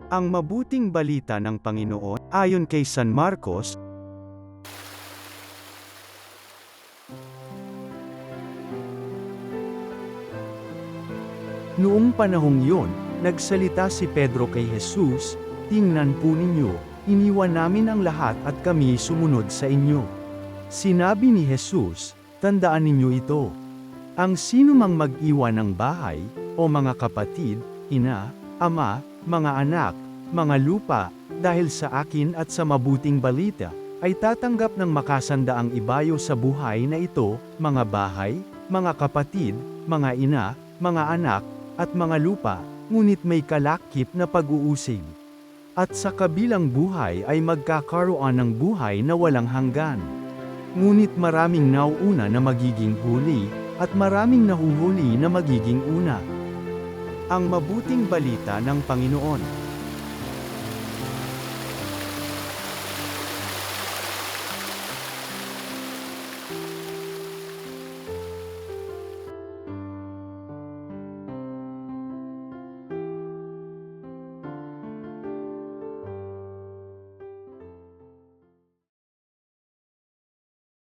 Ang mabuting balita ng Panginoon, ayon kay San Marcos. Noong panahong yun, nagsalita si Pedro kay Jesus, "Tingnan po ninyo, iniwan namin ang lahat at kami sumunod sa inyo." Sinabi ni Jesus, "Tandaan ninyo ito. Ang sinumang mag-iwan ng bahay, o mga kapatid, ina, ama, mga anak, mga lupa, dahil sa akin at sa mabuting balita, ay tatanggap ng makasandaang ibayo sa buhay na ito, mga bahay, mga kapatid, mga ina, mga anak, at mga lupa, ngunit may kalakip na pag-uusig. At sa kabilang buhay ay magkakaroon ng buhay na walang hanggan. Ngunit maraming nauuna na magiging huli, at maraming nahuhuli na magiging una." Ang mabuting balita ng Panginoon.